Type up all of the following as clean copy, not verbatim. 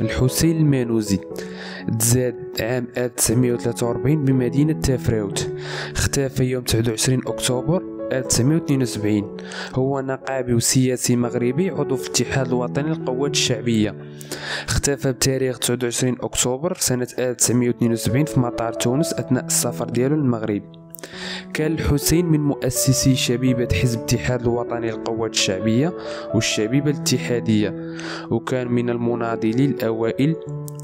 الحسين المانوزي تزاد عام 1943 بمدينة تافراوت. اختفى يوم 29 أكتوبر 1972. هو نقابي وسياسي مغربي عضو في الاتحاد الوطني للقوات الشعبية. اختفى بتاريخ 29 أكتوبر سنة 1972 في مطار تونس أثناء السفر ديالو للمغرب. كان الحسين من مؤسسي شبيبة حزب الاتحاد الوطني للقوات الشعبية والشبيبة الاتحادية، وكان من المناضلين الأوائل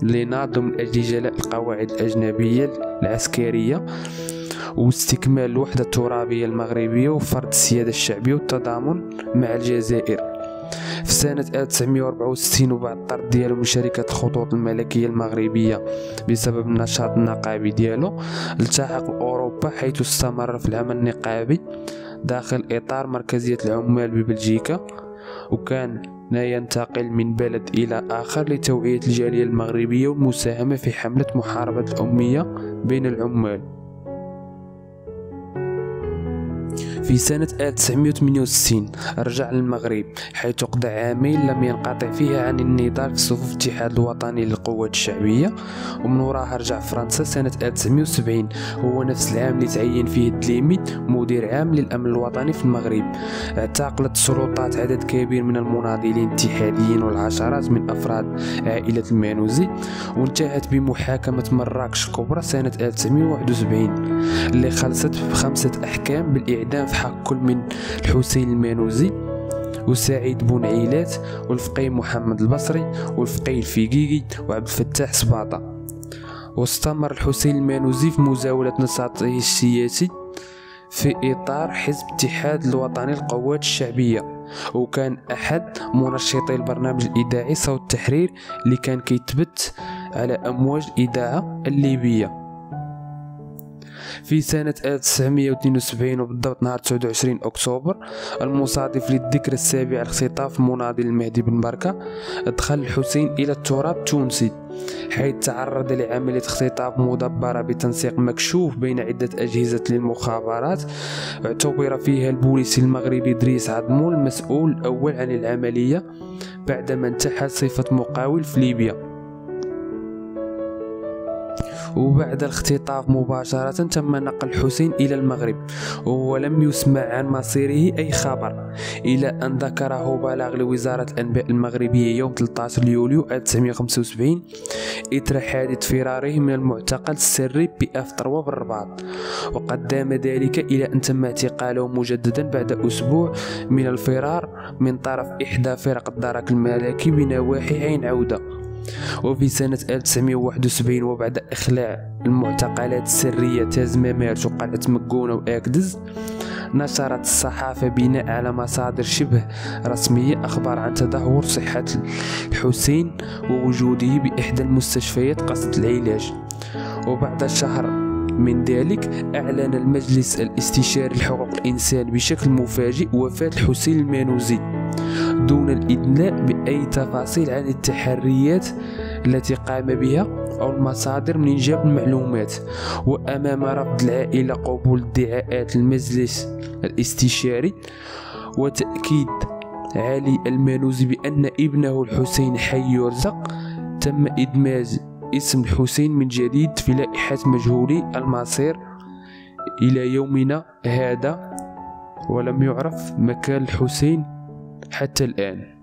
لناضلوا من أجل جلاء القواعد الأجنبية العسكرية واستكمال الوحدة الترابية المغربية وفرض السيادة الشعبية والتضامن مع الجزائر. في سنة 1964 وبعد الطرد ديالو من شركة الخطوط الملكية المغربية بسبب النشاط النقابي ديالو، التحق بأوروبا حيث استمر في العمل النقابي داخل إطار مركزية العمال ببلجيكا، وكان ينتقل من بلد إلى آخر لتوعية الجالية المغربية والمساهمة في حملة محاربة الأمية بين العمال. في سنة 1968 رجع للمغرب حيث قضى عامين لم ينقطع فيها عن النضال في صفوف الاتحاد الوطني للقوات الشعبية، ومن وراها رجع فرنسا سنة 1970. هو نفس العام اللي تعين فيه الدليمي مدير عام للأمن الوطني في المغرب. اعتقلت السلطات عدد كبير من المناضلين الاتحاديين والعشرات من أفراد عائلة المانوزي، وانتهت بمحاكمة مراكش الكبرى سنة 1971 اللي خلصت ب5 أحكام بالإعدام في حق كل من الحسين المانوزي وسعيد بونعيلات والفقيه محمد البصري والفقيه الفقيقي وعبد الفتاح سباطة. واستمر الحسين المانوزي في مزاولة نشاطه السياسي في إطار حزب الاتحاد الوطني للقوات الشعبية، وكان أحد منشطي البرنامج الإذاعي صوت التحرير اللي كان كيتبث على أمواج الإذاعة الليبية. في سنة 1972 وبالضبط نهار 29 أكتوبر المصادف للذكرى السابعة لاختطاف المناضل المهدي بن بركة، دخل الحسين إلى التراب التونسي حيث تعرض لعملية اختطاف مدبرة بتنسيق مكشوف بين عدة أجهزة للمخابرات. اعتبر فيها البوليسي المغربي إدريس عدمول المسؤول الأول عن العملية بعدما انتحل صفة مقاول في ليبيا. وبعد الاختطاف مباشرة تم نقل الحسين إلى المغرب، ولم يسمع عن مصيره أي خبر إلى أن ذكره بلاغ لوزارة الأنباء المغربية يوم 13 يوليو 1975 إثر حادث فراره من المعتقل السري بأفتروا بالرباط، وقد دام ذلك إلى أن تم اعتقاله مجددا بعد أسبوع من الفرار من طرف إحدى فرق الدرك الملكي بنواحي عين عودة. وفي سنة 1971 وبعد إخلاء المعتقلات السرية تازمامات وقلعة مكونة وأكدز، نشرت الصحافة بناء على مصادر شبه رسمية أخبار عن تدهور صحة الحسين ووجوده بإحدى المستشفيات قصد العلاج. وبعد شهر من ذلك أعلن المجلس الاستشاري لحقوق الإنسان بشكل مفاجئ وفاة الحسين المانوزي دون الإدلاء بأي تفاصيل عن التحريات التي قام بها أو المصادر من جاب المعلومات. وأمام رفض العائلة قبول ادعاءات المجلس الاستشاري وتأكيد علي المانوزي بأن ابنه الحسين حي يرزق، تم إدماج اسم الحسين من جديد في لائحة مجهولي المصير إلى يومنا هذا، ولم يعرف مكان الحسين حتى الآن.